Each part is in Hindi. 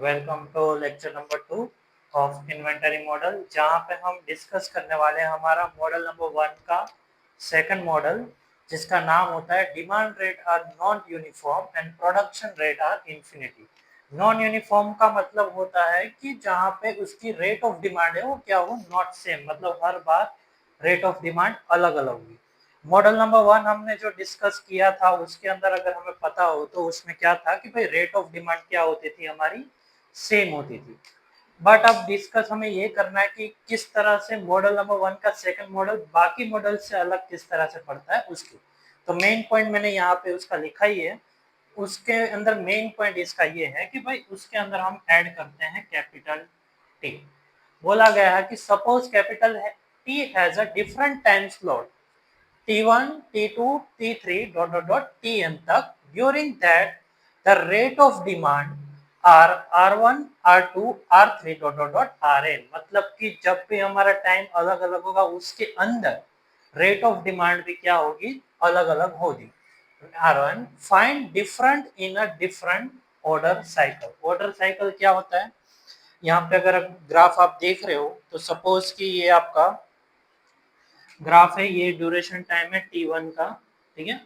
Welcome to lecture number 2 of inventory model, जहाँ पे हम डिस्कस करने वाले हैं हमारा मॉडल नंबर 1 का सेकंड मॉडल, जिसका नाम होता है demand rate are non uniform and production rate are infinity. Non uniform का मतलब होता है कि जहाँ पे उसकी रेट ऑफ डिमांड है वो क्या हो, नॉट सेम, मतलब हर बार रेट ऑफ डिमांड अलग अलग होगी। मॉडल नंबर 1 हमने जो डिस्कस किया था उसके अंदर अगर हमें पता हो तो उसमें क्या था कि भाई रेट ऑफ डिमांड क्या होती थी, हमारी सेम होती थी। बट अब डिस्कस हमें ये करना है कि किस तरह से मॉडल नंबर 1 का सेकंड मॉडल बाकी मॉडल से अलग किस तरह से पड़ता है उसकी। तो मेन पॉइंट मैंने यहाँ पे उसका लिखा ही है। उसके अंदर मेन पॉइंट इसका ये है कि भाई उसके अंदर हम ऐड करते हैं कैपिटल टी। बोला गया है कि suppose capital T has a different time slot T1, T2, T3 dot dot dot Tn तक। During that the rate of demand are R1, R2, R3 dot dot dot Rn। मतलब कि जब भी हमारा टाइम अलग अलग होगा उसके अंदर रेट ऑफ डिमांड भी क्या होगी, अलग अलग होगी। R1 find different in a different order cycle. Order cycle क्या होता है, यहाँ पे अगर ग्राफ आप देख रहे हो तो सपोज कि ये आपका ग्राफ है, ये ड्यूरेशन टाइम है T1 का, ठीक है।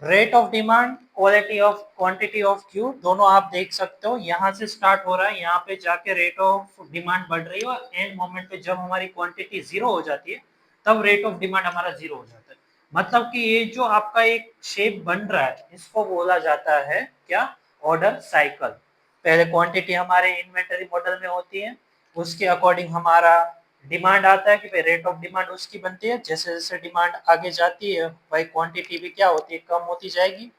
Rate of demand, quality of quantity of Q, दोनों आप देख सकते हो। यहाँ से स्टार्ट हो रहा है, यहाँ पे जाके रेट ऑफ डिमांड बढ़ रही है और एंड मोमेंट पे जब हमारी क्वांटिटी जीरो हो जाती है तब रेट ऑफ डिमांड हमारा जीरो हो जाता है। मतलब कि ये जो आपका एक शेप बन रहा है इसको बोला जाता है क्या, ऑर्डर साइकिल। पहले क्वांटिटी हमारे इन्वेंटरी मॉडल में होती है, उसके अकॉर्डिंग हमारा डिमांड आता है कि भाई रेट ऑफ डिमांड उसकी बनती है। जैसे जैसे डिमांड आगे जाती है भाई क्वांटिटी भी क्या होती है, कम होती जाएगी,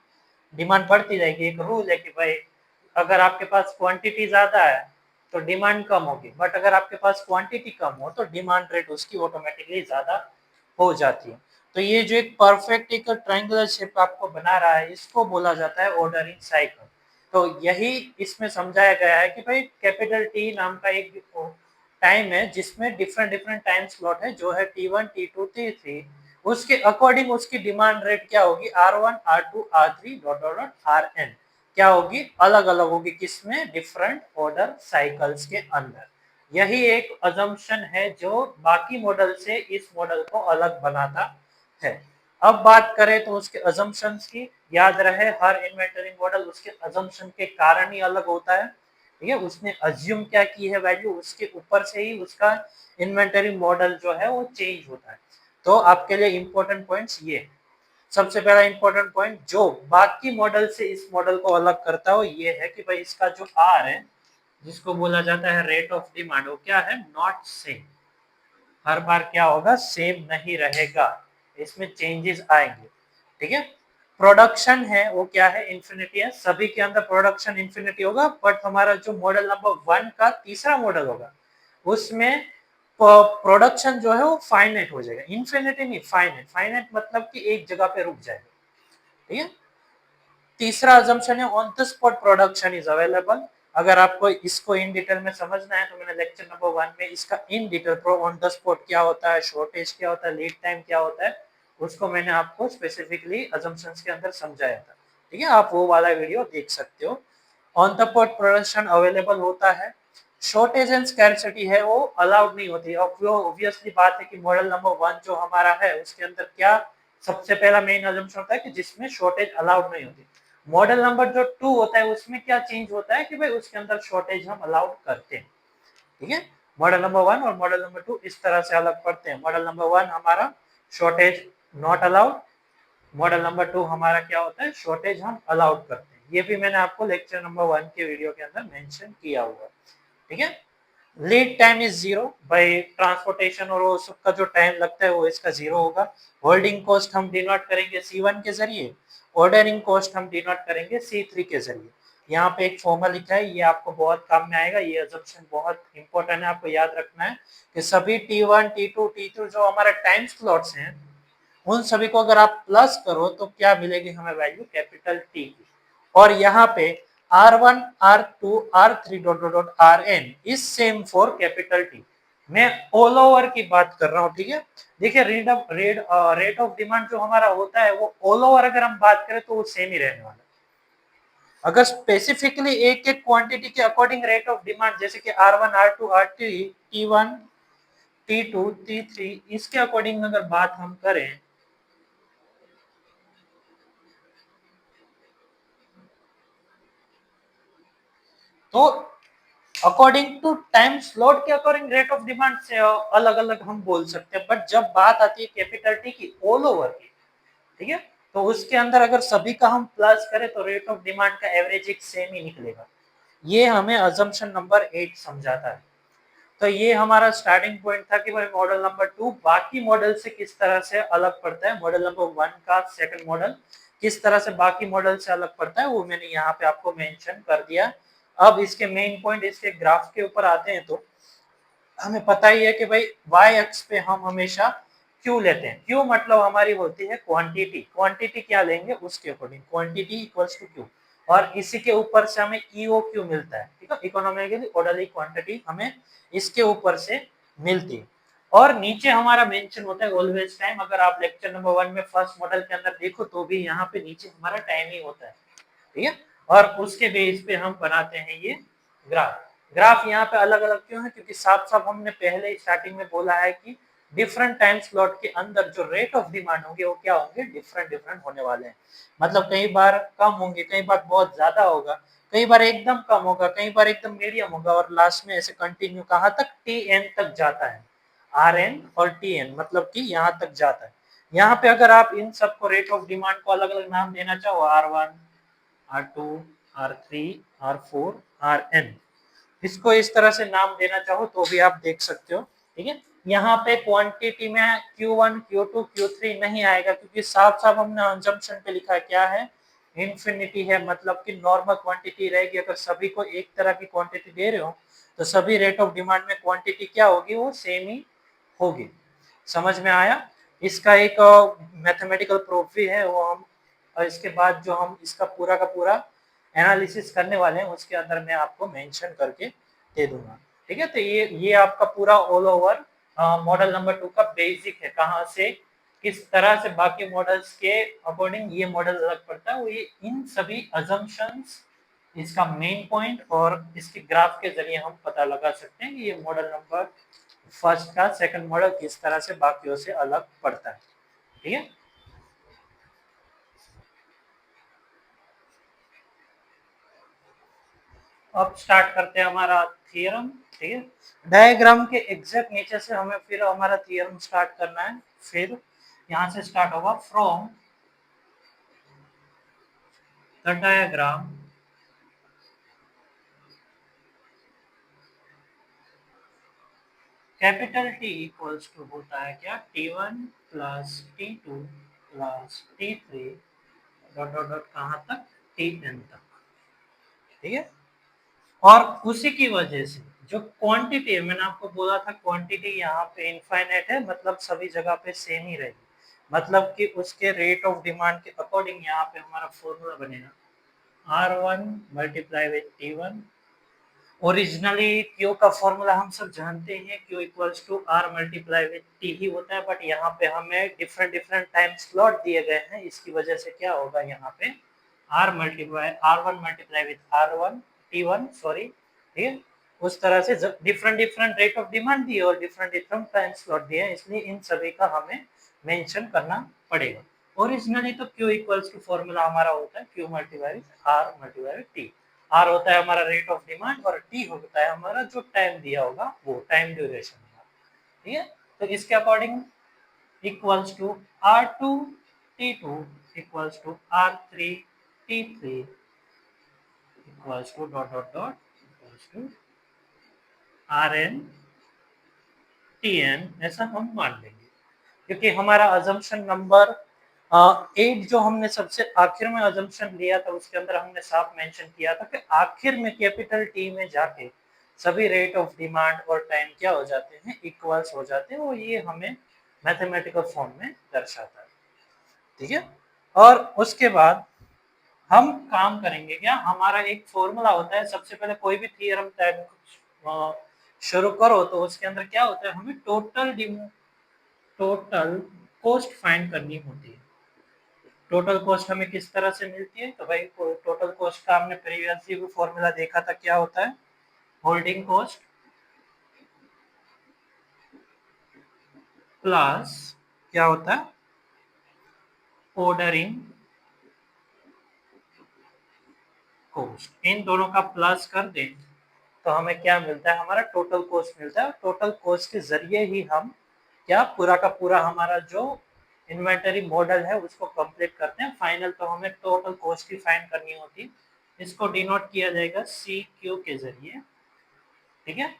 डिमांड बढ़ती जाएगी। एक रूल है कि भाई अगर आपके पास क्वांटिटी ज्यादा है तो डिमांड कम होगी, बट अगर आपके पास क्वांटिटी कम हो तो डिमांड रेट उसकी ऑटोमेटिकली ज्यादा हो जाती है। तो ये जो एक परफेक्ट एक ट्रायंगुलर शेप आपको बना रहा है इसको बोला जाता है ऑर्डरिंग साइकिल। तो यही इसमें समझाया गया है कि भाई कैपिटल टी नाम का एक टाइम है जिसमें डिफरेंट डिफरेंट टाइम स्लॉट है, जो है T1, T2, T3। उसके अकॉर्डिंग उसकी डिमांड रेट क्या होगी, R1, R2, R3 dot dot dot Rn क्या होगी, अलग अलग होगी। किसमें, डिफरेंट ऑर्डर साइकिल्स के अंदर। यही एक अजम्पशन है जो बाकी मॉडल से इस मॉडल को अलग बनाता है। अब बात करें तो उसके अजम्पशंस की, याद रहे हर इन्वेंटरी मॉडल उसके अजम्पशन के कारण ही अलग होता है, ठीक है। उसने अज्यूम क्या की है वैल्यू, उसके ऊपर से ही उसका इन्वेंटरी मॉडल जो है वो चेंज होता है। तो आपके लिए इंपॉर्टेंट पॉइंट्स ये, सबसे पहला इंपॉर्टेंट पॉइंट जो बाकी मॉडल से इस मॉडल को अलग करता हो ये है कि भाई इसका जो आर है जिसको बोला जाता है रेट ऑफ डिमांड, वो क्या है, नॉट सेम। हर बार क्या होगा, सेम नहीं रहेगा, इसमें चेंजेस आएंगे, ठीक है। प्रोडक्शन है वो क्या है, इन्फिनिटी है। सभी के अंदर प्रोडक्शन इन्फिनिटी होगा, बट हमारा जो मॉडल नंबर 1 का तीसरा मॉडल होगा उसमें प्रोडक्शन जो है वो फाइनाइट हो जाएगा, इन्फिनिटी नहीं, फाइनाइट। फाइनाइट मतलब कि एक जगह पे रुक जाएगा, ठीक है। तीसरा अजम्पशन है on the spot production is available. अगर आपको इसको इन डिटेल में समझना है तो मैंने लेक्चर नंबर 1 में इसका in detail on the spot क्या होता है, शॉर्टेज क्या होता है, लीड टाइम क्या होता है, उसको मैंने आपको स्पेसिफिकली अजम्पशंस के अंदर समझाया था, ठीक है। आप वो वाला वीडियो देख सकते हो। On the spot production available होता है, शॉर्टेज एंड स्कैरसिटी है वो अलाउड नहीं होती। अब वो ऑब्वियसली बात है कि मॉडल नंबर 1 जो हमारा है उसके अंदर क्या सबसे पहला मेन अजम्पशन होता है कि जिसमें शॉर्टेज अलाउड नहीं होती। मॉडल नंबर जो 2 होता है उसमें क्या चेंज होता है कि भाई उसके अंदर शॉर्टेज हम अलाउड करते हैं, ठीक है। मॉडल नंबर 1 और मॉडल नंबर 2 इस तरह से अलग पड़ते हैं। मॉडल नंबर 1 हमारा shortage not allowed, model number 2 हमारा क्या होता है, शॉर्टेज हम अलाउड करते हैं। ये भी मैंने आपको लेक्चर नंबर 1 के वीडियो के अंदर मेंशन किया हुआ है, ठीक है। लीड टाइम इज जीरो, भाई ट्रांसपोर्टेशन और वो सबका जो टाइम लगता है वो इसका जीरो होगा। होल्डिंग कॉस्ट हम डिनोट करेंगे C1 के जरिए, ऑर्डरिंग कॉस्ट हम डिनोट करेंगे C3 के जरिए। यहाँ पे एक फॉर्मूला लिखा है, ये आपको बहुत काम में आएगा। ये अजम्पशन बहुत इंपॉर्टेंट है, आपको याद रखना है कि सभी T1, T2, T3 जो हमारा टाइम स्लॉट्स हैं उन सभी को अगर आप प्लस करो तो क्या मिलेगी हमें वैल्यू, कैपिटल टी की। और यहाँ पे R1, R2, R3 dot dot dot Rn is same for capital T. मैं ऑल ओवर की बात कर रहा हूँ, ठीक है। देखिए रेट ऑफ डिमांड जो हमारा होता है वो ऑल ओवर अगर हम बात करें तो वो सेम ही रहने वाला है। अगर स्पेसिफिकली एक एक क्वांटिटी के अकॉर्डिंग रेट ऑफ डिमांड जैसे कि R1 R2 R3 T1 T2 T3 इसके अकॉर्डिंग अगर बात हम करें तो अकॉर्डिंग टू टाइम स्लॉट के अकॉर्डिंग रेट ऑफ डिमांड से अलग अलग हम बोल सकते हैं, बट जब बात आती है कैपिटल टी की ऑल ओवर की, ठीक है, तो उसके अंदर अगर सभी का हम प्लस करें तो रेट ऑफ डिमांड का एवरेज एक सेम ही निकलेगा। ये हमें अजम्पशन नंबर 8 समझाता है। तो ये हमारा स्टार्टिंग पॉइंट था कि भाई मॉडल नंबर 2 बाकी मॉडल से किस तरह से अलग पड़ता है, मॉडल नंबर 1 का सेकंड मॉडल किस तरह से बाकी मॉडल से अलग पड़ता है वो मैंने यहाँ पे आपको मेंशन कर दिया। अब इसके मेन पॉइंट इसके ग्राफ के ऊपर आते हैं तो हमें पता ही है कि भाई वाई अक्ष पे हम हमेशा क्यू लेते हैं। क्यू मतलब हमारी होती है क्वांटिटी, क्वांटिटी क्या लेंगे उसके according quantity equals to Q, और इसी के ऊपर से हमें ईओ क्यू मिलता है, ठीक है, इकोनॉमिकली ऑर्डरली क्वांटिटी हमें इसके ऊपर से मिलती है। और नीचे हमारा मेंशन होता है ऑलवेज टाइम। अगर आप लेक्चर नंबर 1 में फर्स्ट मॉडल के अंदर देखो तो भी यहाँ पे नीचे हमारा टाइम ही होता है, ठीक है, और उसके बेस पे हम बनाते हैं ये ग्राफ। ग्राफ यहाँ पे अलग अलग क्यों है, क्योंकि साफ साफ हमने पहले स्टार्टिंग में बोला है कि डिफरेंट टाइम स्लॉट के अंदर जो रेट ऑफ डिमांड होंगे वो क्या होंगे, डिफरेंट डिफरेंट होने वाले हैं। मतलब कई बार कम होंगे, कई बार बहुत ज्यादा होगा, कई बार एकदम कम होगा, कई बार एकदम मीडियम होगा, और लास्ट में ऐसे कंटिन्यू कहाँ तक, टी एन तक जाता है। आर एन और टी एन मतलब कि यहाँ तक जाता है। यहाँ पे अगर आप इन सबको रेट ऑफ डिमांड को अलग अलग नाम देना चाहो, R1 R2 R3 R4 Rn, इसको इस तरह से नाम देना चाहो तो भी आप देख सकते हो, ठीक है। यहाँ पे क्वांटिटी में Q1 Q2 Q3 नहीं आएगा क्योंकि साफ साफ हमने अजम्पशन पे लिखा है क्या है, इंफिनिटी है, मतलब कि नॉर्मल क्वांटिटी रहेगी। अगर सभी को एक तरह की क्वांटिटी दे रहे हो तो सभी रेट ऑफ डिमांड में क्वांटिटी क्या होगी, वो सेम ही होगी। समझ में आया। इसका एक मैथमेटिकल प्रूफ भी है, वो हम और इसके बाद जो हम इसका पूरा का पूरा एनालिसिस करने वाले हैं उसके अंदर मैं आपको मेंशन करके दे दूंगा, ठीक है। तो ये आपका पूरा ऑल ओवर मॉडल नंबर 2 का बेसिक है, कहाँ से किस तरह से बाकी मॉडल्स के अकॉर्डिंग ये मॉडल अलग पड़ता है, वो ये इन सभी अजम्पशंस, इसका मेन पॉइंट और इसके ग्राफ के जरिए हम पता लगा सकते हैं कि ये मॉडल नंबर फर्स्ट का सेकंड मॉडल किस तरह से बाकियों से अलग पड़ता है, ठीक है। अब स्टार्ट करते हैं हमारा थियरम, ठीक है। डायग्राम के एग्जैक्ट नीचे से हमें फिर हमारा थियरम स्टार्ट करना है। फिर यहाँ से स्टार्ट होगा from the diagram capital T equals to होता है क्या, T1 plus T2 plus T3 dot dot dot कहाँ तक, Tn तक, ठीक है। और उसी की वजह से जो क्वांटिटी है, मैंने आपको बोला था क्वांटिटी यहाँ पे इनफाइनाइट है, मतलब सभी जगह पे सेम ही रहेगी, मतलब कि उसके रेट ऑफ डिमांड के अकॉर्डिंग यहाँ पे हमारा फॉर्मूला बनेगा R1 multiply with T1। Originally Q का फॉर्मूला हम सब जानते हैं, Q equals to R multiply with T ही होता है, बट यहाँ पे हमें डिफरेंट डिफरेंट टाइम स्लॉट दिए गए हैं, इसकी वजह से क्या होगा यहाँ पे R1 multiply with R1 T1 sorry, ठीक है। उस तरह से different different rate of demand दिए और डिफरेंट डिफरेंट टाइम स्लॉट दिए हैं, इसलिए इन सभी का हमें मेंशन करना पड़ेगा। ओरिजिनली तो क्यू इक्वल्स टू फॉर्मूला हमारा होता है Q multiply with R multiply with T. R होता है हमारा रेट ऑफ डिमांड और टी होता है हमारा जो टाइम दिया होगा वो टाइम ड्यूरेशन होगा, ठीक है। तो इसके according equals to R2 T2 equals to R3 T3 equals to dot dot dot equals to Rn Tn, ऐसा हम मान लेंगे क्योंकि हमारा अजम्पशन नंबर 8 जो हमने सबसे आखिर में अजम्पशन लिया था उसके अंदर हमने साफ मेंशन किया था कि आखिर में कैपिटल टी में जाके सभी रेट ऑफ डिमांड और टाइम क्या हो जाते हैं, इक्वल्स हो जाते हैं, वो ये हमें मैथमेटिकल फॉर्म में दर्शाता है, ठीक है। और उसके बाद हम काम करेंगे क्या, हमारा एक फॉर्मूला होता है, सबसे पहले कोई भी थियरम शुरू करो तो उसके अंदर क्या होता है, हमें टोटल कॉस्ट फाइंड करनी होती है, टोटल कॉस्ट हमें किस तरह से मिलती है? तो भाई टोटल कॉस्ट का हमने प्रीवियसली भी फॉर्मूला देखा था, क्या होता है? होल्डिंग कॉस्ट प्लस क्या होता है? Ordering cost. इन दोनों का प्लस कर दें तो हमें क्या मिलता है? हमारा टोटल कॉस्ट मिलता है। टोटल कॉस्ट के जरिए ही हम क्या पूरा का पूरा हमारा जो इन्वेंटरी मॉडल है उसको कंप्लीट करते हैं। फाइनल तो हमें टोटल कॉस्ट ही फाइंड करनी होती है। इसको डिनोट किया जाएगा सी क्यू के जरिए, ठीक है।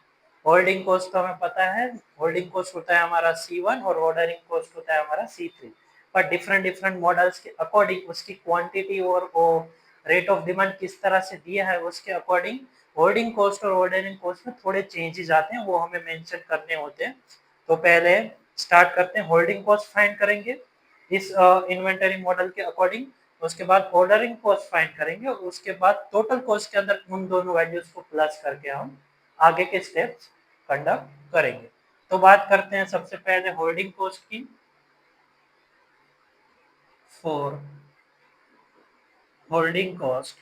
होल्डिंग कॉस्ट तो हमें पता है, होल्डिंग कॉस्ट होता है हमारा C1 और ऑर्डरिंग कॉस्ट होता है हमारा C3। पर डिफरेंट डिफरेंट मॉडल्स के अकॉर्डिंग उसकी क्वांटिटी और वो रेट ऑफ डिमांड किस तरह से दिया है उसके अकॉर्डिंग होल्डिंग कॉस्ट और ऑर्डरिंग कॉस्ट में थोड़े चेंजेस आते हैं, वो हमें मेंशन करने होते हैं। तो पहले स्टार्ट करते हैं, होल्डिंग कॉस्ट फाइंड करेंगे इस इन्वेंटरी मॉडल के अकॉर्डिंग। उसके बाद ऑर्डरिंग कॉस्ट फाइंड करेंगे और उसके बाद टोटल कॉस्ट के अंदर उन दोनों वैल्यूज को प्लस करके हम आगे के स्टेप्स कंडक्ट करेंगे। तो बात करते हैं सबसे पहले होल्डिंग कॉस्ट की। फॉर होल्डिंग कॉस्ट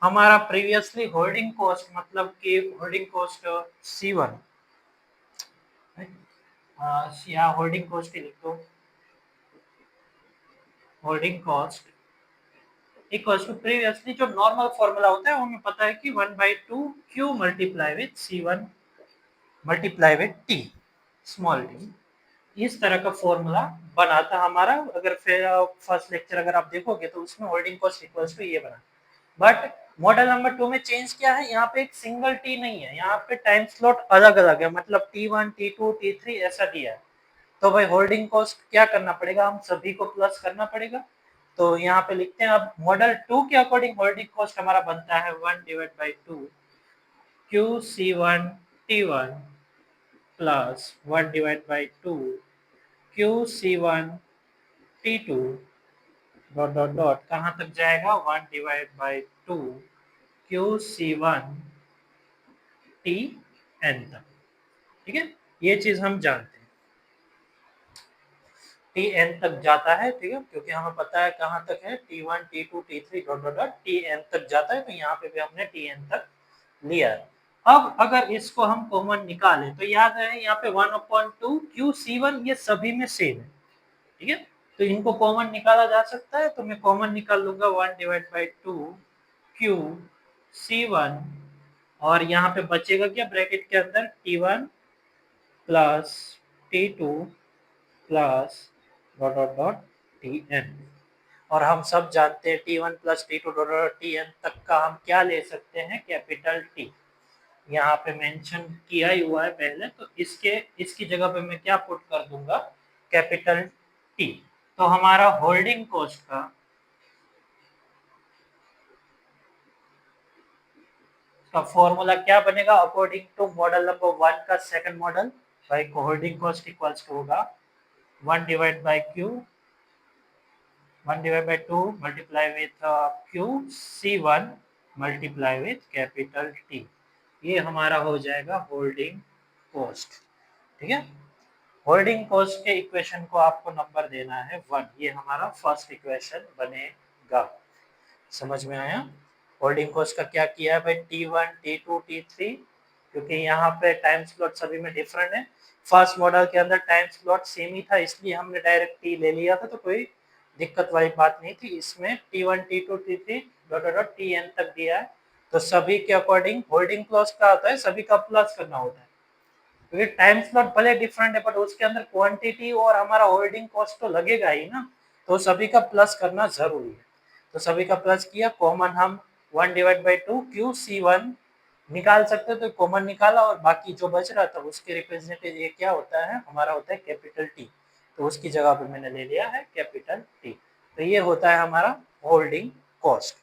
हमारा प्रीवियसली होल्डिंग कॉस्ट मतलब कि होल्डिंग कॉस्ट C1 या होल्डिंग कॉस्ट ही लिख दो। Holding cost equals to previously जो नॉर्मल फॉर्मूला होता है वो हमें पता है कि 1/2 Q multiply with C1 multiply with T small T. इस तरह का फॉर्मूला बना था हमारा। अगर फिर फर्स्ट लेक्चर अगर आप देखोगे तो उसमें होल्डिंग कॉस्ट इक्वल्स टू ये बना। बट मॉडल नंबर 2 में चेंज क्या है? यहाँ पे एक सिंगल टी नहीं है, यहाँ पे टाइम स्लॉट अलग अलग है, मतलब T1 T2 T3 ऐसा दिया है। तो भाई होल्डिंग कॉस्ट क्या करना पड़ेगा? हम सभी को प्लस करना पड़ेगा। तो यहाँ पे लिखते हैं अब मॉडल 2 के अकॉर्डिंग होल्डिंग कॉस्ट हमारा बनता है 1/2 QC1T1 plus 1/2 QC1T2 dot dot dot कहाँ तक जाएगा? 1/2 QC1Tn तक, ठीक है। ये चीज हम जानते हैं, Tn तक जाता है, ठीक है, क्योंकि हमें पता है कहाँ तक है, T1 T2 T3 dot dot dot Tn तक जाता है। तो यहाँ पे भी हमने Tn तक लिया है। अब अगर इसको हम कॉमन निकालें तो याद है यहाँ पे 1/2 QC1 ये सभी में सेम है, ठीक है। तो इनको कॉमन निकाला जा सकता है, तो मैं कॉमन निकाल लूंगा 1/2 QC1 और यहाँ पे बचेगा क्या ब्रैकेट के अंदर? T1 plus T2 plus dot dot dot Tn। और हम सब जानते हैं T1 plus T2 dot dot Tn तक का हम क्या ले सकते हैं? Capital T। यहाँ पे मेंशन किया ही हुआ है पहले, तो इसकी जगह पे मैं क्या पुट कर दूंगा? Capital T. तो हमारा होल्डिंग कॉस्ट का फॉर्मूला क्या बनेगा अकॉर्डिंग टू मॉडल नंबर 1 का सेकंड मॉडल? भाई होल्डिंग कॉस्ट इक्वल्स टू होगा 1/2 multiply with QC1 multiply with capital T. ये हमारा हो जाएगा होल्डिंग कॉस्ट, ठीक है। होल्डिंग कॉस्ट के इक्वेशन को आपको नंबर देना है 1। ये हमारा फर्स्ट इक्वेशन बनेगा। समझ में आया? होल्डिंग कॉस्ट का क्या किया है भाई? T1 T2 T3, क्योंकि यहाँ पे टाइम स्लॉट सभी में डिफरेंट है। फर्स्ट मॉडल के अंदर टाइम स्लॉट सेम ही था, इसलिए हमने डायरेक्ट टी ले लिया था, तो कोई दिक्कत वाली बात नहीं थी। इसमें T1 T2 T3 dot dot Tn तक दिया है। तो सभी के अकॉर्डिंग होल्डिंग कॉस्ट का होता है सभी का प्लस करना होता है, क्योंकि टाइम स्लॉट भले डिफरेंट है बट उसके अंदर क्वांटिटी और हमारा होल्डिंग कॉस्ट तो लगेगा ही ना, तो सभी का प्लस करना जरूरी है। तो सभी का प्लस किया, कॉमन हम 1/2 QC1 निकाल सकते हो, तो कॉमन निकाला और बाकी जो बच रहा था उसके रिप्रेजेंटेटिव ये क्या होता है? हमारा होता है कैपिटल टी। तो उसकी जगह पे मैंने ले लिया है कैपिटल टी। तो ये होता है हमारा होल्डिंग कॉस्ट।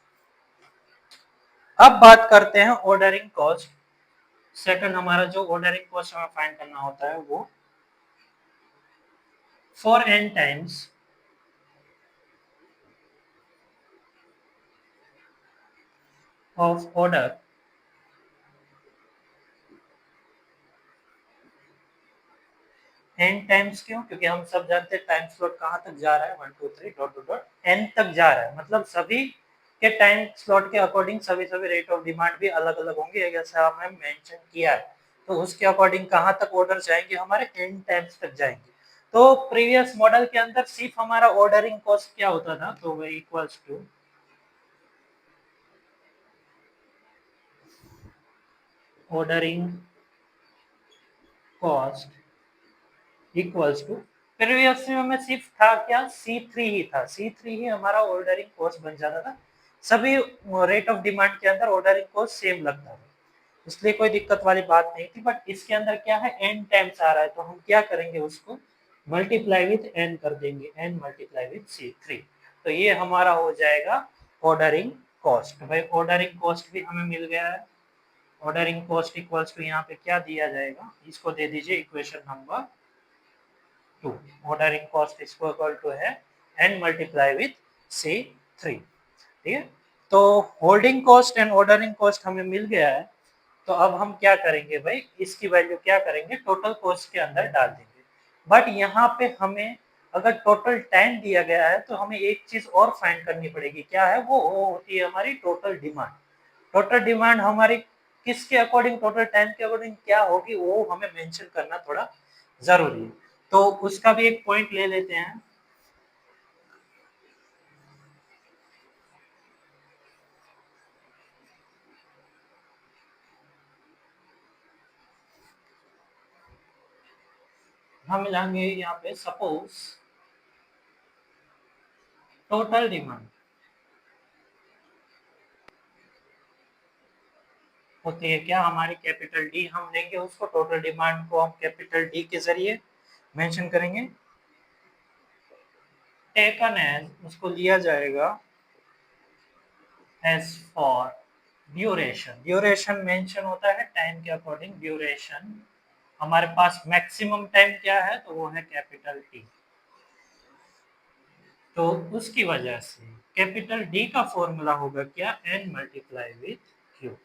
अब बात करते हैं ऑर्डरिंग कॉस्ट। सेकंड हमारा जो ऑर्डरिंग कॉस्ट हमें फाइंड करना होता है वो for n times of order n times क्यों? क्योंकि हम सब जानते हैं टाइम स्लॉट कहाँ तक जा रहा है, 1 2 3 डॉट डॉट डॉट n तक जा रहा है, मतलब सभी के टाइम स्लॉट के अकॉर्डिंग सभी रेट ऑफ डिमांड भी अलग अलग होंगे, जैसा हमने मेंशन किया है। तो उसके अकॉर्डिंग कहाँ तक ऑर्डर जाएंगे हमारे, n टाइम्स तक जाएंगे। तो प्रीवियस मॉडल के अंदर सिर्फ हमारा ऑर्डरिंग कॉस्ट क्या होता था, तो वह equals to ordering cost equals to previous में सिर्फ था क्या, C3 ही था, C3 ही हमारा ऑर्डरिंग कॉस्ट बन जाता था। सभी रेट ऑफ डिमांड के अंदर ऑर्डरिंग कॉस्ट सेम लगता था, इसलिए कोई दिक्कत वाली बात नहीं थी। बट इसके अंदर क्या है, n टाइम्स आ रहा है, तो हम क्या करेंगे, उसको मल्टीप्लाई विथ n कर देंगे, n मल्टीप्लाई विथ C3। तो ये हमारा हो जाएगा ऑर्डरिंग कॉस्ट। भाई ऑर्डरिंग कॉस्ट भी हमें मिल गया है। ऑर्डरिंग कॉस्ट इक्वल्स टू यहाँ पे क्या दिया जाएगा, इसको दे दीजिए इक्वेशन नंबर 2। ऑर्डरिंग कॉस्ट इसको इक्वल टू है n मल्टीप्लाई विथ C3, ठीक है। तो holding cost and ordering cost हमें मिल गया है। तो अब हम क्या करेंगे भाई, इसकी वैल्यू क्या करेंगे, टोटल कॉस्ट के अंदर डाल देंगे। बट यहाँ पे हमें अगर टोटल टाइम दिया गया है तो हमें एक चीज और फाइंड करनी पड़ेगी, क्या है वो होती है हमारी टोटल डिमांड। टोटल डिमांड हमारी किसके अकॉर्डिंग, टोटल टाइम के अकॉर्डिंग क्या होगी, वो हमें मेंशन करना थोड़ा जरूरी है। तो उसका भी एक पॉइंट ले लेते हैं। हम मिलाएंगे यहाँ पे, सपोज टोटल डिमांड होती है क्या हमारी कैपिटल डी, हम लेंगे उसको, टोटल डिमांड को हम कैपिटल डी के जरिए मेंशन करेंगे। टेकन एज, उसको लिया जाएगा as for duration. Duration mention होता है टाइम के अकॉर्डिंग, ड्यूरेशन हमारे पास मैक्सिमम टाइम क्या है, तो वो है कैपिटल टी। तो उसकी वजह से कैपिटल डी का फॉर्मूला होगा क्या, N multiply with Q.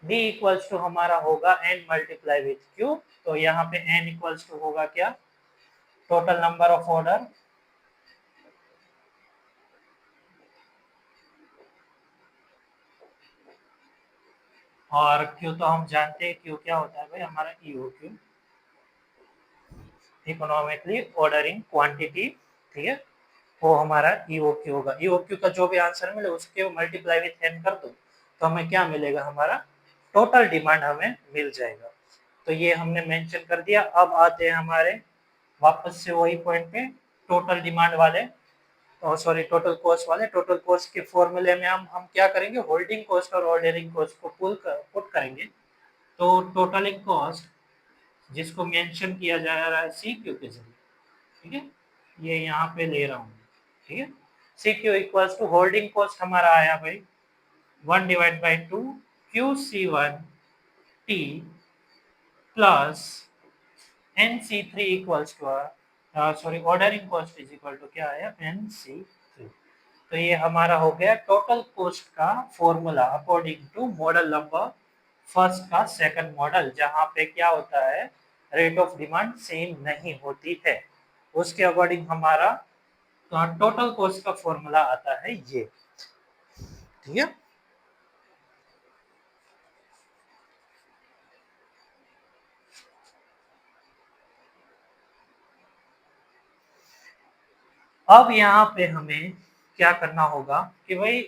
D equals to हमारा होगा एन मल्टीप्लाई विथ क्यू। तो यहाँ पे एन इक्वल्स टू होगा क्या, टोटल नंबर ऑफ ऑर्डर, और क्यू तो हम जानते हैं क्यू क्या होता है भाई, हमारा EO Q, economically ordering quantity, ठीक है। वो हमारा ईओक्यू होगा। ईओक्यू का जो भी आंसर मिले उसके मल्टीप्लाई विथ एन कर दो, तो हमें क्या मिलेगा, हमारा टोटल डिमांड हमें मिल जाएगा। तो ये हमने मेंशन कर दिया। अब आते हैं हमारे वापस से वही पॉइंट पे, टोटल डिमांड वाले, सॉरी टोटल कॉस्ट वाले। टोटल कॉस्ट के फॉर्मूले में हम क्या करेंगे, होल्डिंग कॉस्ट और ऑर्डरिंग कॉस्ट को पुट करेंगे। तो टोटलिंग कॉस्ट जिसको मेंशन किया जा रहा है सी क्यू के जरिए, ठीक है, ये यहाँ पे ले रहा हूँ, ठीक है। C Q equals to holding cost हमारा आया भाई 1/2 Q C one T plus N C three equals to, sorry ordering cost is equal to क्या आया, एन सी थ्री। तो ये हमारा हो गया टोटल कॉस्ट का formula according to model number first का सेकंड मॉडल, जहाँ पे क्या होता है, रेट ऑफ डिमांड सेम नहीं होती है। उसके अकॉर्डिंग हमारा टोटल कॉस्ट का फॉर्मूला आता है ये, ठीक है। अब यहाँ पे हमें क्या करना होगा कि भाई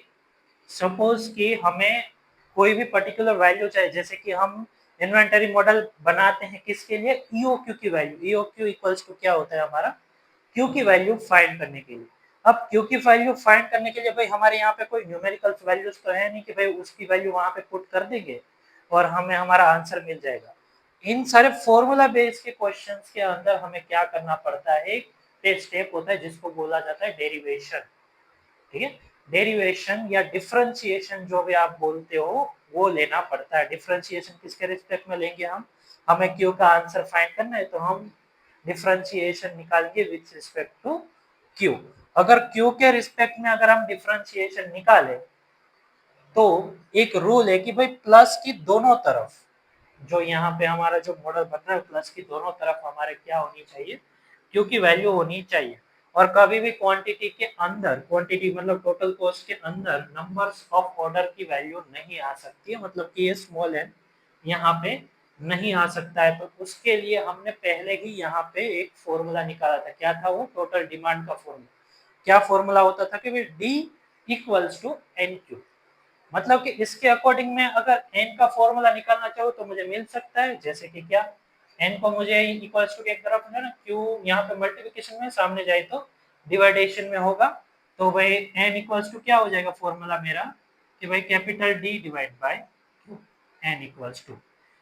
सपोज कि हमें कोई भी पर्टिकुलर वैल्यू चाहिए, जैसे कि हम इन्वेंटरी मॉडल बनाते हैं किसके लिए, ईओक्यू की वैल्यू। ईओक्यू इक्वल्स टू क्या होता है हमारा, क्यू की वैल्यू फाइंड करने के लिए। अब क्यू की वैल्यू फाइंड करने के लिए भाई हमारे यहाँ पे कोई न्यूमेरिकल वैल्यूज तो है नहीं कि भाई उसकी वैल्यू वहां पे पुट कर देंगे और हमें हमारा आंसर मिल जाएगा। इन सारे फॉर्मूला बेस के क्वेश्चंस के अंदर हमें क्या करना पड़ता है, एक स्टेप होता है जिसको बोला जाता है डेरिवेशन, ठीक है। डेरिवेशन या डिफरेंशिएशन जो भी आप बोलते हो वो लेना पड़ता है। डिफरेंशिएशन किसके रिस्पेक्ट में लेंगे हम, हमें क्यू का आंसर फाइंड करना है तो हम डिफरेंशिएशन निकालेंगे विथ रिस्पेक्ट टू क्यू। अगर क्यू के रिस्पेक्ट में अगर हम डिफरेंशिएशन निकालें तो एक रूल है कि भाई प्लस की दोनों तरफ जो यहाँ पे हमारा जो मॉडल बन रहा है प्लस की दोनों तरफ हमारे क्या होनी चाहिए, क्यू की वैल्यू होनी चाहिए। और कभी भी क्वांटिटी के अंदर, क्वांटिटी मतलब टोटल कॉस्ट के अंदर नंबर्स ऑफ ऑर्डर की वैल्यू नहीं आ सकती है, मतलब कि ये स्मॉल एन यहाँ पे नहीं आ सकता है। तो उसके लिए हमने पहले ही यहाँ पे एक फॉर्मूला निकाला था। क्या था वो? टोटल डिमांड का फॉर्मूला। क्या फॉर्मूला होता था कि D equals to N Q. मतलब कि इसके अकॉर्डिंग में अगर एन का फॉर्मूला निकालना चाहो तो मुझे मिल सकता है, जैसे कि क्या, एन को मुझे इक्वल्स टू की एक तरफ है ना, क्यू यहाँ पे मल्टीप्लिकेशन में सामने जाए तो डिवाइडेशन में होगा। तो भाई एन इक्वल्स टू क्या हो जाएगा फॉर्मूला मेरा, कि भाई capital D divide by Q, N equals to.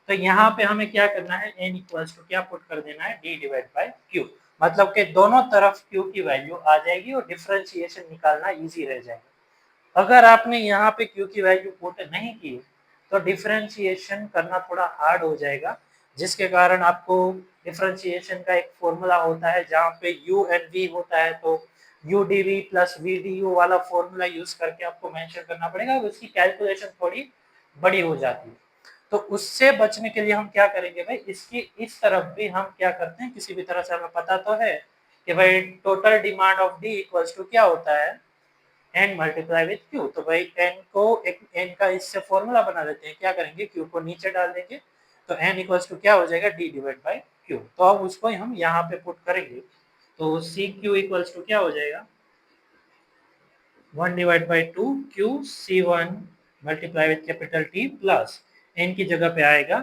तो यहाँ पे हमें क्या करना है, एन इक्वल्स टू क्या पुट कर देना है, डी डिवाइड बाय क्यू। मतलब कि दोनों तरफ क्यू की वैल्यू आ जाएगी और डिफरेंशिएशन निकालना इजी रह जाएगा। अगर आपने यहाँ पे क्यू की वैल्यू पुट नहीं की तो डिफरेंशिएशन करना थोड़ा हार्ड हो जाएगा, जिसके कारण आपको डिफरेंशिएशन का एक फॉर्मूला होता है जहाँ पे यू एंड वी होता है, तो U D V plus V D U वाला फॉर्मूला यूज करके आपको मेंशन करना पड़ेगा, उसकी कैलकुलेशन थोड़ी बड़ी हो जाती है। तो उससे बचने के लिए हम क्या करेंगे भाई, इसकी इस तरफ भी हम क्या करते हैं, किसी भी तरह से हमें पता तो है कि भाई total demand of D equals to क्या होता है, एन मल्टीप्लाई विथ क्यू। तो भाई एन को एक एन का इससे फॉर्मूला बना देते हैं, क्या करेंगे, क्यू को नीचे डाल देंगे, तो एन इक्वल्स टू क्या हो जाएगा, डी डिवाइड बाई क्यू। तो अब उसको हम यहाँ पे पुट करेंगे, तो सी क्यू इक्वल्स टू क्या हो जाएगा, 1 divide by 2 Q C one multiply with capital T plus N की जगह पे आएगा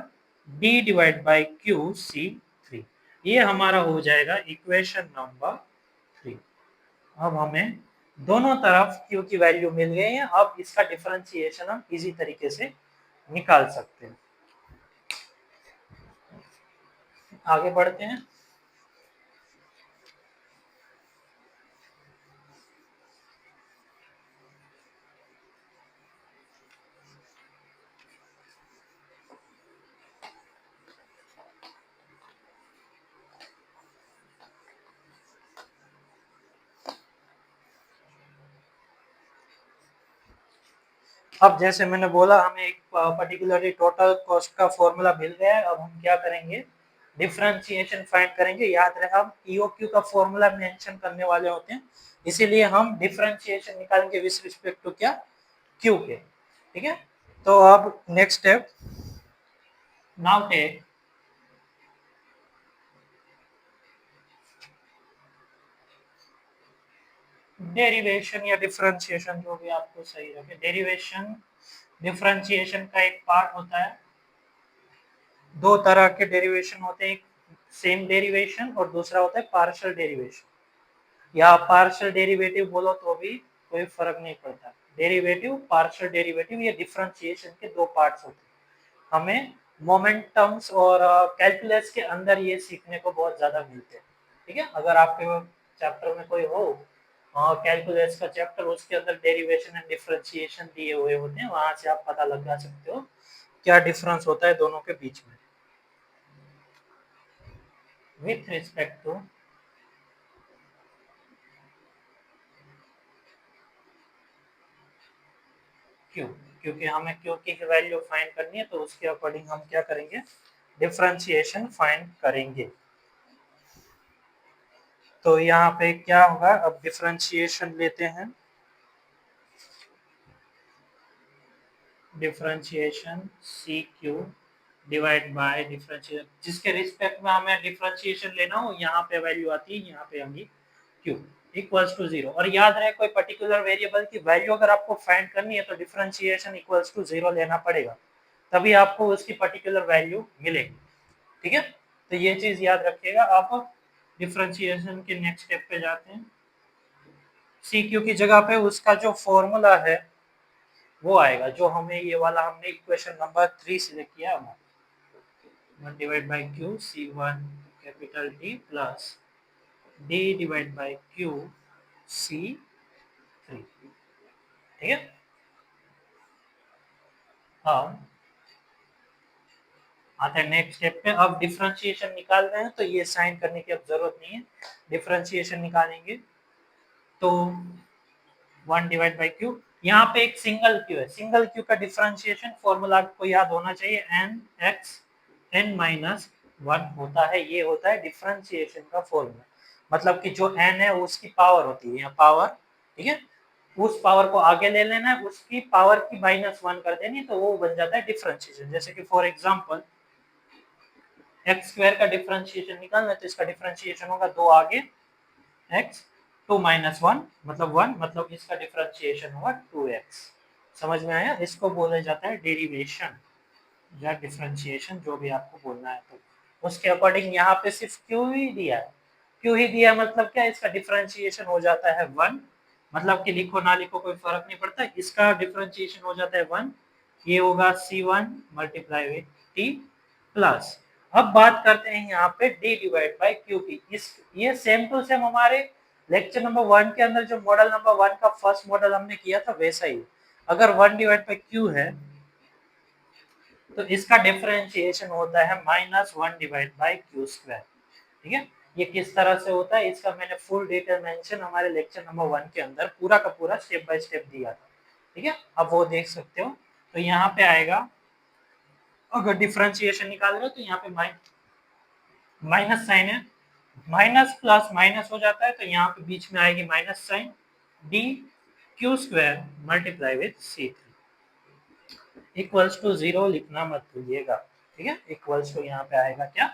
D divide by Q C three. ये हमारा हो जाएगा इक्वेशन नंबर 3। अब हमें दोनों तरफ क्यू की वैल्यू मिल गई है, अब इसका डिफरेंशिएशन हम इजी तरीके से निकाल सकते हैं। आगे बढ़ते हैं। अब जैसे मैंने बोला हमें एक पर्टिकुलरली टोटल कॉस्ट का फॉर्मूला मिल गया है, अब हम क्या करेंगे, डिफरेंशिएशन फाइंड करेंगे। याद रहे हम ईओक्यू का फॉर्मूला मेंशन करने वाले होते हैं, इसीलिए हम डिफरेंशिएशन निकालेंगे विद रिस्पेक्ट टू क्या, क्यू के। ठीक है, तो अब next step, now take derivation या डिफरेंशिएशन, जो भी आपको सही लगे। डेरिवेशन डिफरेंशिएशन का एक पार्ट होता है, दो तरह के डेरिवेशन होते हैं, एक सेम डेरिवेशन और दूसरा होता है पार्शियल डेरिवेशन, या पार्शियल डेरिवेटिव बोलो तो भी कोई फर्क नहीं पड़ता। डेरिवेटिव, पार्शियल डेरिवेटिव, ये डिफरेंशिएशन के दो पार्ट्स होते हैं। हमें मोमेंटम्स और कैलकुलस के अंदर ये सीखने को बहुत ज्यादा मिलते हैं। ठीक है, अगर आपके चैप्टर में कोई हो कैलकुलस का चैप्टर, उसके अंदर डेरिवेशन एंड डिफरेंशिएशन दिए हुए होते हैं, वहां से आप पता लगा सकते हो क्या डिफरेंस होता है दोनों के बीच में विथ रिस्पेक्ट टू क्यू। क्योंकि हमें क्यू की वैल्यू फाइंड करनी है, तो उसके अकॉर्डिंग हम क्या करेंगे, डिफरेंशिएशन फाइंड करेंगे। तो यहाँ पे क्या होगा, अब डिफरेंशिएशन लेते हैं, differentiation C Q divide by differentiation, जिसके रिस्पेक्ट में हमें डिफरेंशिएशन लेना हो, यहाँ पे वैल्यू आती है, यहाँ पे होगी क्यू इक्वल्स टू 0। और याद रहे कोई पर्टिकुलर वेरिएबल की वैल्यू अगर आपको फाइंड करनी है तो डिफरेंशिएशन इक्वल्स टू 0 लेना पड़ेगा, तभी आपको उसकी पर्टिकुलर वैल्यू मिलेगी। ठीक है, तो ये चीज याद रखिएगा। आप डिफरेंशिएशन के नेक्स्ट स्टेप पे जाते हैं। सी क्यू की जगह पे उसका जो फॉर्मूला है वो आएगा, जो हमें ये वाला हमने इक्वेशन नंबर 3 सिलेक्ट किया, 1 divide by Q C one capital D plus D divide by Q C three. ठीक है, हाँ आते हैं नेक्स्ट स्टेप पे। अब डिफरेंशिएशन निकाल रहे हैं तो ये साइन करने की अब जरूरत नहीं है, डिफरेंशिएशन निकालेंगे तो 1 डिवाइड बाई क्यू, यहाँ पे एक सिंगल क्यू है, सिंगल क्यू का डिफरेंशिएशन फॉर्मूला आपको याद होना चाहिए, एन एक्स n माइनस 1 होता है। ये होता है डिफरेंशिएशन का फॉर्मूला, मतलब कि जो n है उसकी पावर होती है, यहाँ पावर, ठीक है, उस पावर को आगे ले लेना है, उसकी पावर की -1 कर देनी, तो वो बन जाता है डिफरेंशिएशन। जैसे कि फॉर एग्जांपल एक्स स्क्वायर का डिफरेंशिएशन निकालना है तो इसका डिफरेंशिएशन होगा 2 आगे x 2 माइनस 1 मतलब 1, मतलब इसका डिफरेंशिएशन होगा 2x। समझ में आया? इसको बोला जाता है डेरिवेशन या डिफरेंशिएशन, जो भी आपको बोलना है। तो उसके अकॉर्डिंग यहाँ पे सिर्फ q ही दिया है, q ही दिया मतलब क्या, इसका डिफरेंशिएशन हो जाता है 1, मतलब कि लिखो ना लिखो कोई फर्क नहीं पड़ता, इसका डिफरेंशिएशन हो जाता है 1। ये होगा c1 multiply with t plus, अब बात करते हैं यहाँ पे d डिवाइड बाई q की। इस ये सेम टू सेम हमारे लेक्चर नंबर 1 के अंदर जो मॉडल नंबर 1 का फर्स्ट मॉडल हमने किया था वैसा ही। अगर 1 डिवाइड बाई q है तो इसका डिफरेंशिएशन होता है -1 डिवाइड बाई क्यू स्क्वायर। ठीक है, ये किस तरह से होता है इसका मैंने फुल डिटेल मेंशन हमारे लेक्चर नंबर 1 के अंदर पूरा का पूरा स्टेप बाय स्टेप दिया था। ठीक है, अब वो देख सकते हो। तो यहाँ पे आएगा, अगर डिफरेंशिएशन निकाल रहे हो तो यहाँ पे माइनस साइन है, माइनस प्लस माइनस हो जाता है, तो यहाँ पे बीच में आएगी minus sign, D Q square multiply with c3 equals to 0 लिखना मत भूलिएगा। ठीक है, इक्वल्स टू यहाँ पे आएगा क्या,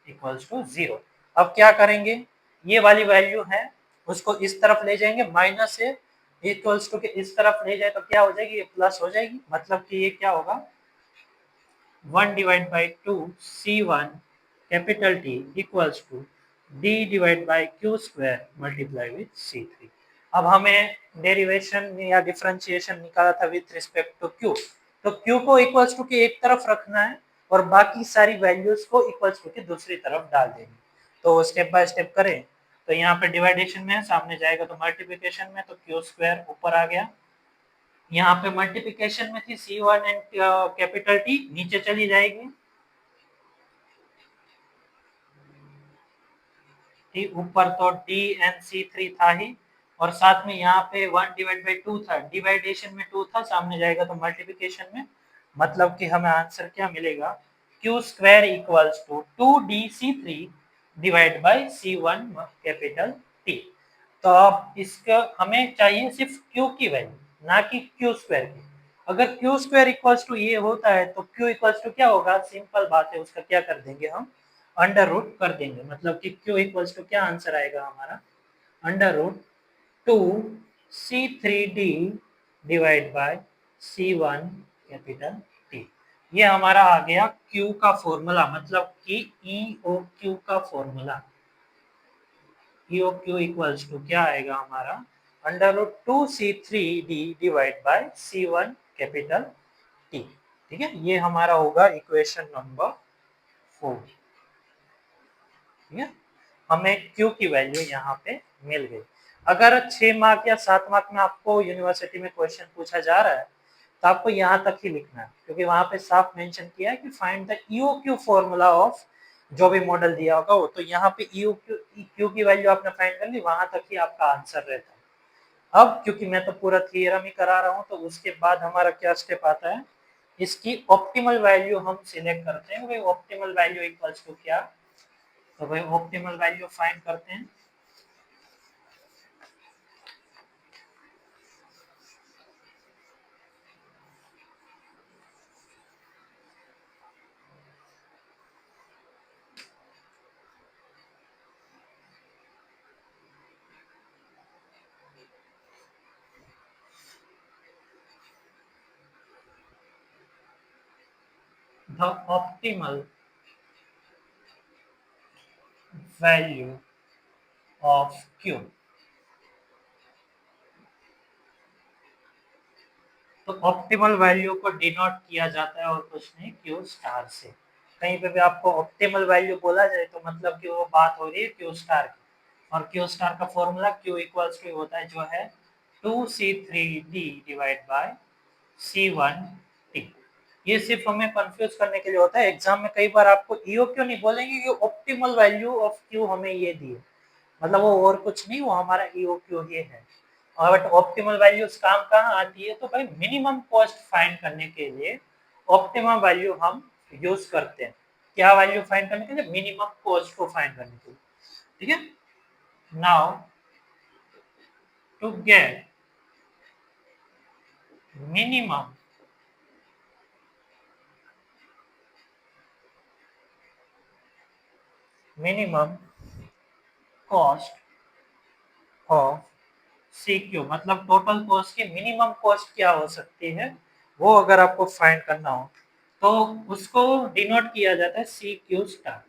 इक्वल्स टू 0। अब क्या करेंगे, ये वाली वैल्यू है उसको इस तरफ ले जाएंगे, माइनस से इक्वल्स टू के इस तरफ ले जाए तो क्या हो जाएगी, ये प्लस हो जाएगी, मतलब कि ये क्या होगा 1 divide by 2 c1 capital T equals to d divide by Q square multiply with c3। अब हमें डेरिवेशन या डिफरेंशिएशन निकाला था विथ रिस्पेक्ट टू q, तो q को इक्वल्स टू के एक तरफ रखना है और बाकी सारी वैल्यूज को इक्वल्स टू के दूसरी तरफ डाल देंगे। तो स्टेप बाय स्टेप करें तो यहाँ पे डिवाइडेशन में सामने जाएगा तो मल्टीप्लिकेशन में, तो क्यू स्क्वायर ऊपर आ गया, यहाँ पे मल्टीप्लिकेशन में थी c1 एंड कैपिटल T नीचे चली जाएगी, ठीक, ऊपर तो d एंड c3 था ही, और साथ में यहाँ पे 1 डिवाइड बाई 2 था, डिवाइडेशन में 2 था, सामने जाएगा तो मल्टीप्लिकेशन में, मतलब कि हमें आंसर क्या मिलेगा, Q square equals to 2dc3 divide by c1 capital T। तो अब इसका हमें चाहिए सिर्फ क्यू की वैल्यू, ना कि क्यू स्क्वायर की। अगर क्यू स्क्वायर इक्वल्स टू ये होता है तो क्यू इक्वल्स टू क्या होगा, सिंपल बात है, उसका क्या कर देंगे हम, अंडर रूट कर देंगे, मतलब कि क्यू इक्वल्स टू क्या आंसर आएगा हमारा, under root 2c3d divide by c1 capital T। ये हमारा आ गया Q का फॉर्मूला, मतलब कि EOQ का फॉर्मूला। EOQ इक्वल्स टू क्या आएगा हमारा, under root 2c3d divide by c1 capital T। ठीक है, ये हमारा होगा इक्वेशन नंबर 4। ठीक है, हमें Q की वैल्यू यहाँ पे मिल गई। अगर 6 मार्क या 7 मार्क में आपको यूनिवर्सिटी में क्वेश्चन पूछा जा रहा है तो आपको यहाँ तक ही लिखना है, क्योंकि वहां पे साफ मेंशन किया है कि find the EOQ formula of जो भी मॉडल दिया होगा वो, तो यहाँ पे EOQ की वैल्यू आपने फाइंड कर ली, वहां तक ही आपका आंसर रहता है। अब क्योंकि मैं तो पूरा थियरम ही करा रहा हूँ, तो उसके बाद हमारा क्या स्टेप आता है, इसकी ऑप्टिमल वैल्यू हम सिलेक्ट करते हैं। भाई ऑप्टिमल वैल्यू इक्वल्स टू क्या, तो भाई ऑप्टिमल वैल्यू फाइंड करते हैं। The optimal value of Q, तो ऑप्टिमल वैल्यू को डिनोट किया जाता है और कुछ नहीं Q स्टार से। कहीं पे भी आपको ऑप्टिमल वैल्यू बोला जाए तो मतलब कि वो बात हो रही है Q स्टार की, और Q स्टार का फॉर्मूला Q इक्वल्स टू होता है जो है 2c3d डिवाइड बाय c1t। ये सिर्फ हमें कंफ्यूज करने के लिए होता है, एग्जाम में कई बार आपको EOQ नहीं बोलेंगे कि ऑप्टिमल वैल्यू ऑफ Q हमें ये दी है, मतलब वो और कुछ नहीं, वो हमारा EOQ ये है। और बट ऑप्टिमल वैल्यूज काम कहाँ आती है, तो भाई मिनिमम कॉस्ट फाइंड करने के लिए ऑप्टिमम वैल्यू हम यूज करते हैं। क्या वैल्यू फाइंड करने के लिए? मिनिमम कॉस्ट को फाइंड करने के लिए, ठीक है। Now to get minimum cost of CQ, मतलब टोटल कॉस्ट की मिनिमम कॉस्ट क्या हो सकती है, वो अगर आपको फाइंड करना हो तो उसको डिनोट किया जाता है CQ स्टार।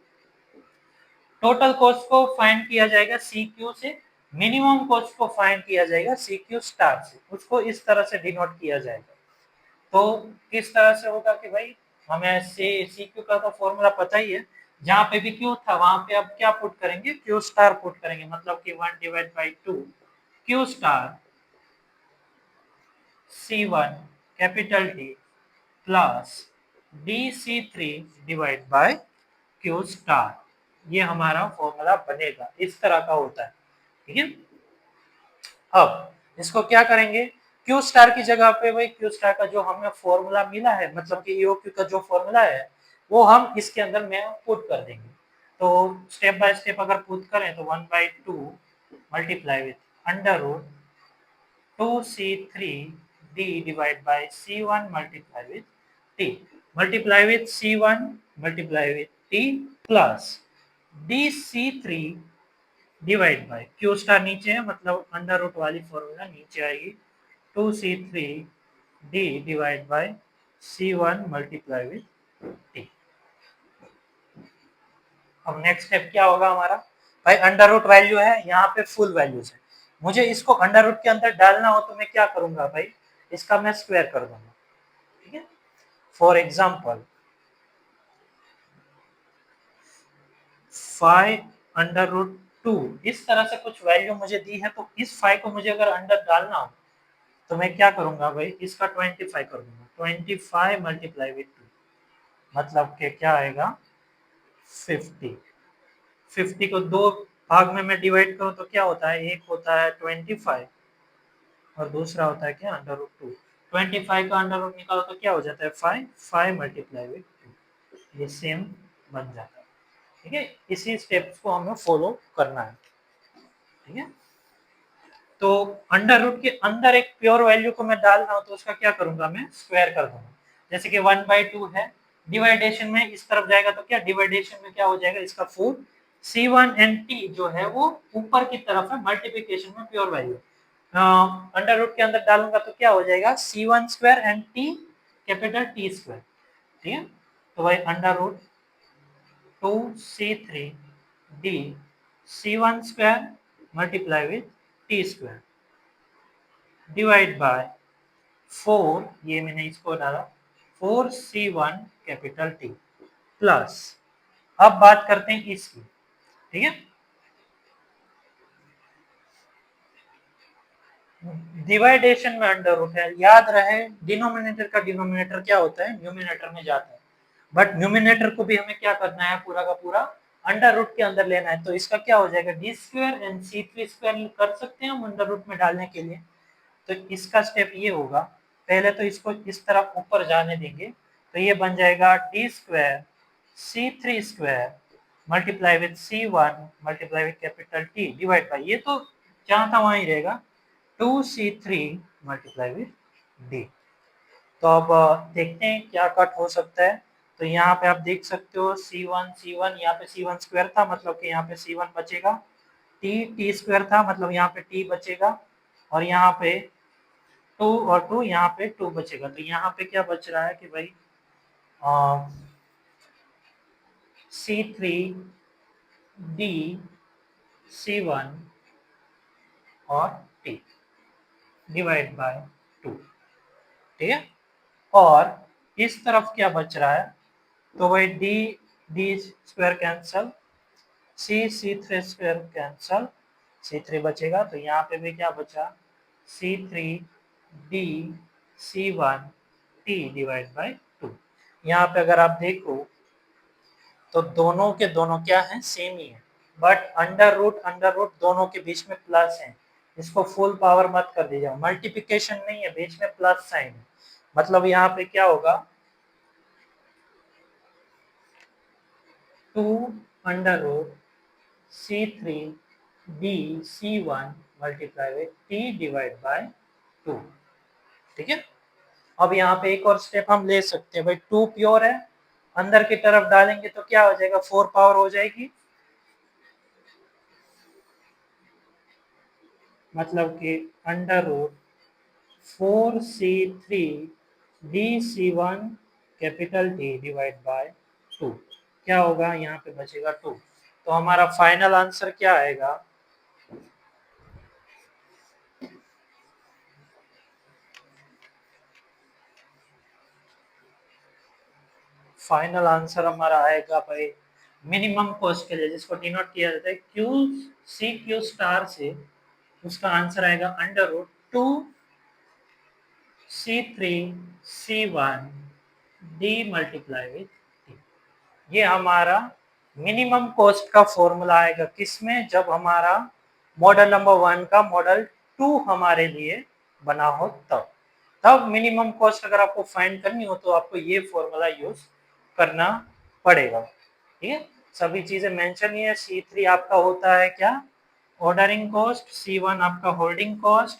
टोटल कॉस्ट को फाइंड किया जाएगा CQ से, मिनिमम कॉस्ट को फाइंड किया जाएगा CQ स्टार से, उसको इस तरह से डिनोट किया जाएगा। तो किस तरह से होगा कि भाई हमें CQ का तो फॉर्मूला पता ही है, जहां पे भी Q था वहां पे अब क्या पुट करेंगे? Q स्टार पुट करेंगे, मतलब कि 1/2 Q star C1 capital T plus DC3 divide by Q star, ये हमारा फॉर्मूला बनेगा, इस तरह का होता है, ठीक है। अब इसको क्या करेंगे? Q स्टार की जगह पे भाई Q स्टार का जो हमें फॉर्मूला मिला है, मतलब कि EOQ का जो फॉर्मूला है वो हम इसके अंदर में पुट कर देंगे। तो स्टेप बाय स्टेप अगर पुट करें तो 1/2 multiply with under root 2C3D divide by C1 multiply with T, multiply with C1 multiply with T plus DC3 divide by Q star नीचे है, मतलब अंडर रूट वाली फॉर्मूला नीचे आएगी, 2C3D divide by C1 multiply with T। अब नेक्स्ट स्टेप क्या होगा हमारा? भाई अंडर रूट वैल्यू है, यहाँ पे फुल वैल्यूज है, मुझे इसको अंडर रूट के अंदर डालना हो तो मैं क्या करूंगा भाई? इसका मैं स्क्वायर कर दूंगा, ठीक है। फॉर एग्जाम्पल 5 अंडर रूट 2, इस तरह से कुछ वैल्यू मुझे दी है, तो इस 5 को मुझे अगर अंडर डालना हो तो मैं क्या करूंगा भाई? इसका 25 कर दूंगा, 25 मल्टीप्लाई विथ 2, मतलब कि क्या आएगा? 50। 50 को दो भाग में मैं डिवाइड करूं तो क्या होता है? एक होता है 25 और दूसरा होता है क्या? Under root 2। 25 का अंडर रूट निकालो तो क्या हो जाता है? 5। 5 मल्टीप्लाई विथ 2, ये सेम बन जाता है, ठीक है। इसी स्टेप्स को हमें फॉलो करना है, ठीक है। तो अंडर रूट के अंदर एक प्योर वैल्यू को मैं डाल रहा हूं तो उसका क्या करूंगा? मैं स्क्वायर कर दूंगा, जैसे कि 1/2 है, डिवाइडेशन में इस तरफ जाएगा तो क्या डिवाइडेशन में क्या हो जाएगा? इसका 4। C1 एंड T जो है वो ऊपर की तरफ है, मल्टीप्लिकेशन में प्योर वैल्यू, अंडर रूट के अंदर डालूंगा तो क्या हो जाएगा? C1 square and T capital T square, ठीक है। तो भाई under root 2C3D C1 square multiply with T square divide by 4, ये मैंने इसको डाला, 4C1 कैपिटल T प्लस, अब बात करते हैं इसकी, ठीक है। डिवाइडेशन में अंडर रूट है, याद रहे डिनोमिनेटर का डिनोमिनेटर क्या होता है? न्यूमिनेटर में जाता है, बट न्यूमिनेटर को भी हमें क्या करना है? पूरा का पूरा अंडर रूट के अंदर लेना है, तो इसका क्या हो जाएगा? D square and C3 square कर सकते हैं हम अंडर रूट में डालने के लिए। तो इसका स्टेप ये होगा, पहले तो इसको इस तरफ ऊपर जाने देंगे, तो ये बन जाएगा D square C3 square multiply with C1 multiply with capital T divide by, ये तो जहां था वहीं रहेगा, 2C3 मल्टीप्लाई विथ D। तो अब देखते हैं क्या कट हो सकता है। तो यहाँ पे आप देख सकते हो C1 यहाँ पे C1 स्क्वायर था, मतलब कि यहाँ पे C1 बचेगा, T स्क्वायर था, मतलब यहाँ पे T बचेगा, और यहाँ पे 2 और 2 यहाँ पे 2 बचेगा। तो यहाँ पे क्या बच रहा है कि भाई C3D C1 और T डिवाइड बाय 2, ठीक है। और इस तरफ क्या बच रहा है? तो भाई D square cancel, C3 square cancel, C3 बचेगा, तो यहाँ पे भी क्या बचा? C3D C1 T divide by 2। यहाँ पे अगर आप देखो तो दोनों के दोनों क्या है? सेम ही है, बट अंडर रूट दोनों के बीच में प्लस है, इसको फुल पावर मत कर दीजिए, मल्टीप्लिकेशन नहीं है, बीच में प्लस साइन है, मतलब यहाँ पे क्या होगा? 2 under root C3 D C1 multiply with T divide by 2। ठीक है, अब यहाँ पे एक और स्टेप हम ले सकते हैं भाई, 2 प्योर है, अंदर की तरफ डालेंगे तो क्या हो जाएगा, 4 पावर हो जाएगी, मतलब कि under root 4C3 DC1 capital T divide by 2। क्या होगा, यहाँ पे बचेगा 2। तो हमारा फाइनल आंसर क्या आएगा, फाइनल आंसर हमारा आएगा भाई मिनिमम कॉस्ट के लिए, जिसको डिनोट किया जाता है क्यू सी क्यू स्टार से, उसका आंसर आएगा under root 2 C3 C1 D multiply with T। ये हमारा मिनिमम कॉस्ट का फॉर्मूला आएगा किसमें, जब हमारा मॉडल नंबर 1 का मॉडल 2 हमारे लिए बना हो तब। तब मिनिमम कॉस्ट अगर आपको फाइंड करनी हो तो आपको ये फॉर्मूला यूज करना पड़ेगा। ठीक है, सभी चीजें मेंशन ही है। C3 आपका होता है क्या, ऑर्डरिंग कॉस्ट, C1 आपका होल्डिंग कॉस्ट,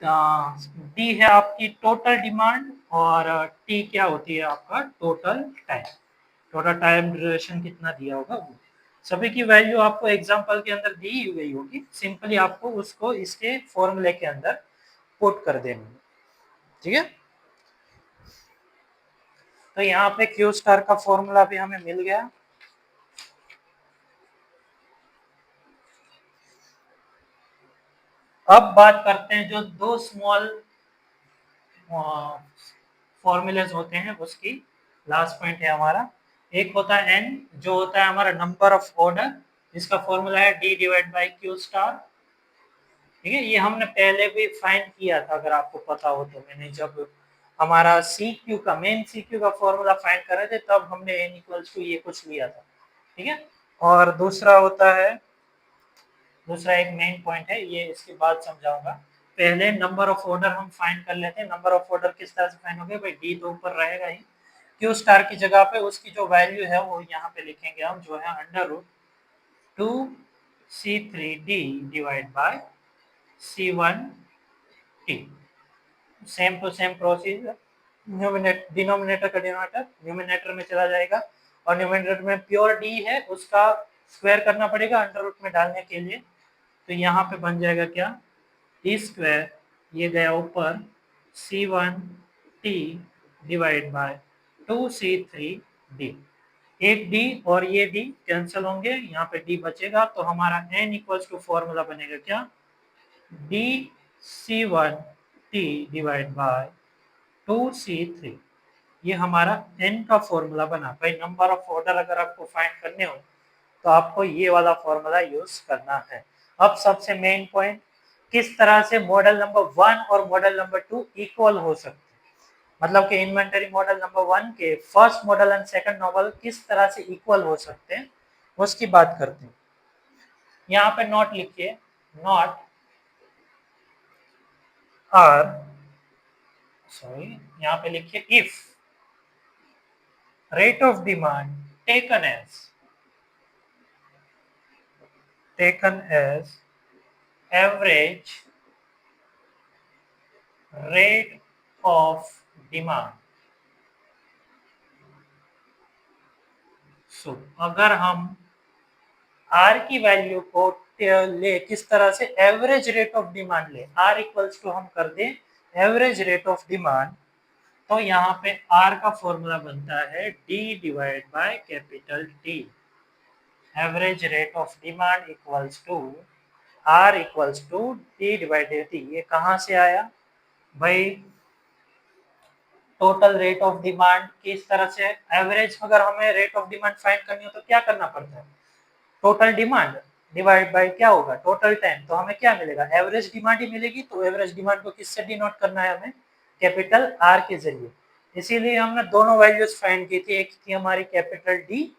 डी है आपकी टोटल डिमांड, और टी क्या होती है आपका total time, total time duration कितना दिया होगा वो। सभी की वैल्यू आपको एग्जांपल के अंदर दी गई होगी, सिंपली आपको उसको इसके फॉर्मूले के अंदर पुट कर देना। ठीक है, तो यहाँ पे क्यू स्टार का फॉर्मूला भी हमें मिल गया। अब बात करते हैं जो दो स्मॉल फॉर्मूलेज होते हैं उसकी, लास्ट पॉइंट है हमारा। एक होता है एन, जो होता है हमारा नंबर ऑफ ऑर्डर, जिसका फॉर्मूला है D divide by Q star. ठीक है, ये हमने पहले भी फाइंड किया था, अगर आपको पता हो तो। मैंने जब हमारा सी क्यू का मेन सी क्यू का फॉर्मूला फाइंड कर रहे थे तब हमने एन इक्वल्स टू ये कुछ लिया था। ठीक है, और दूसरा होता है, दूसरा एक मेन पॉइंट है, ये इसके बाद समझाऊंगा। पहले नंबर ऑफ ऑर्डर हम फाइंड कर लेते हैं। नंबर ऑफ ऑर्डर किस तरह से फाइंड होंगे भाई, डी तो ऊपर रहेगा ही, क्यू स्टार की जगह पे उसकी जो वैल्यू है वो यहाँ पे लिखेंगे हम, जो है under root 2C3D divide by C1T। Same to same procedure, denominator का डिनोमिनेटर न्यूमिनेटर में चला जाएगा, और न्यूमिनेटर में प्योर डी है उसका स्क्वायर करना पड़ेगा अंडर रूट में डालने के लिए। तो यहाँ पे बन जाएगा क्या, टी स्क्वायर, ये गया ऊपर C1T डिवाइड बाय 2C3D। एक डी और ये डी कैंसिल होंगे, यहाँ पे डी बचेगा, तो हमारा n इक्वल्स टू फॉर्मूला बनेगा क्या, DC1T डिवाइड बाय 2C3। ये हमारा n का फॉर्मूला बना। भाई नंबर ऑफ ऑर्डर अगर आपको फाइंड करने हो तो आपको ये वाला फॉर्मूला यूज करना है। अब सबसे मेन पॉइंट, किस तरह से मॉडल नंबर 1 और मॉडल नंबर 2 इक्वल हो सकते हैं, मतलब कि इन्वेंटरी मॉडल नंबर 1 के first model and second model किस तरह से इक्वल हो सकते हैं उसकी बात करते हैं। यहाँ पे नॉट लिखिए, नॉट आर, सॉरी यहाँ पे लिखिए if rate of demand taken as average rate of demand। सो अगर हम R की वैल्यू को ले किस तरह से, एवरेज रेट ऑफ डिमांड ले, R इक्वल्स टू हम कर दें एवरेज रेट ऑफ डिमांड, तो यहाँ पे R का फॉर्मूला बनता है D divide by capital T। Average rate of demand equals to R equals to D divided T। ये कहाँ से आया भाई, टोटल रेट ऑफ डिमांड किस तरह से, एवरेज अगर हमें रेट ऑफ डिमांड फाइंड करनी हो तो क्या करना पड़ता है, टोटल डिमांड डिवाइड बाय क्या होगा, टोटल टाइम। तो हमें क्या मिलेगा, एवरेज डिमांड ही मिलेगी। तो एवरेज डिमांड को किससे डिनोट करना है हमें, कैपिटल आर के जरिए। इसीलिए हमने दोनों वैल्यूज फाइंड की थी, एक थी हमारी कैपिटल डी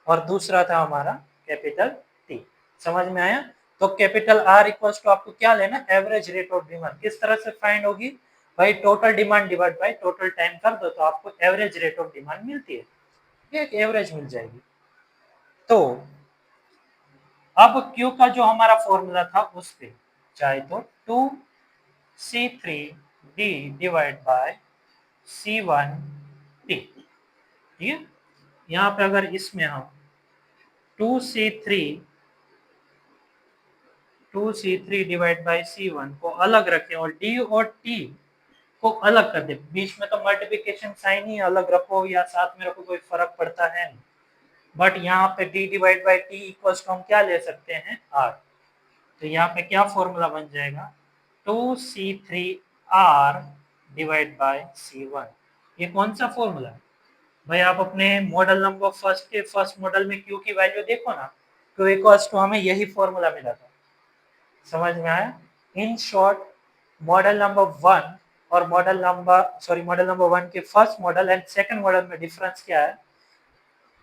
और दूसरा था हमारा कैपिटल टी। समझ में आया। तो कैपिटल आर इक्वल्स टू आपको क्या लेना, एवरेज रेट ऑफ डिमांड। किस तरह से फाइंड होगी भाई, total demand divide by total time कर दो तो आपको एवरेज रेट ऑफ डिमांड मिलती है, एक एवरेज मिल जाएगी। तो अब Q का जो हमारा फॉर्मूला था उस पे चाहे तो 2C3D डिवाइड बाय C1T, ठीक है। यहाँ पे अगर इसमें हम 2C3 डिवाइड बाय C1 को अलग रखें और D और T को अलग कर दे, बीच में तो मल्टीप्लिकेशन साइन ही अलग रखो या साथ में रखो कोई फर्क पड़ता है नहीं, बट यहाँ पे D divide by T equals to हम क्या ले सकते हैं R। तो यहाँ पे क्या फॉर्मूला बन जाएगा 2C3R डिवाइड बाय C1। ये कौन सा फॉर्मूला है भाई? आप अपने मॉडल नंबर फर्स्ट के फर्स्ट मॉडल में Q की वैल्यू देखो ना, Q इक्वल्स टू हमें यही फॉर्मूला मिला था। समझ में आया? In short model number one और मॉडल नंबर वन के first model and second model में डिफरेंस क्या है?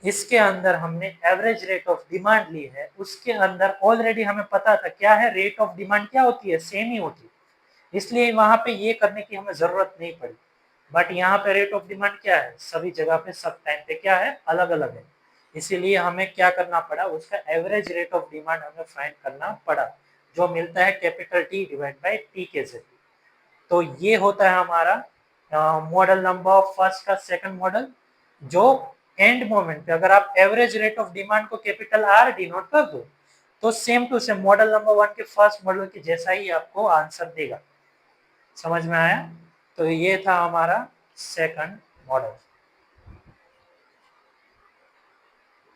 इसके अंदर हमने एवरेज रेट ऑफ डिमांड ली है, उसके अंदर ऑलरेडी हमें पता था क्या है, रेट ऑफ डिमांड क्या होती है, सेम ही होती है, इसलिए वहां पे ये करने की हमें जरूरत नहीं पड़ी। बट यहाँ पे रेट ऑफ डिमांड क्या है, सभी जगह पे सब टाइम पे क्या है, अलग अलग है, इसीलिए हमें क्या करना पड़ा, उसका एवरेज रेट ऑफ डिमांड हमें फाइंड करना पड़ा, जो मिलता है capital T divide by T के जरिए। तो ये होता है हमारा मॉडल नंबर फर्स्ट का सेकंड मॉडल, जो एंड मोमेंट पे अगर आप एवरेज रेट ऑफ डिमांड को कैपिटल R डिनोट कर दो तो same to same model number one के फर्स्ट मॉडल के जैसा ही आपको आंसर देगा। समझ में आया? तो ये था हमारा सेकंड मॉडल।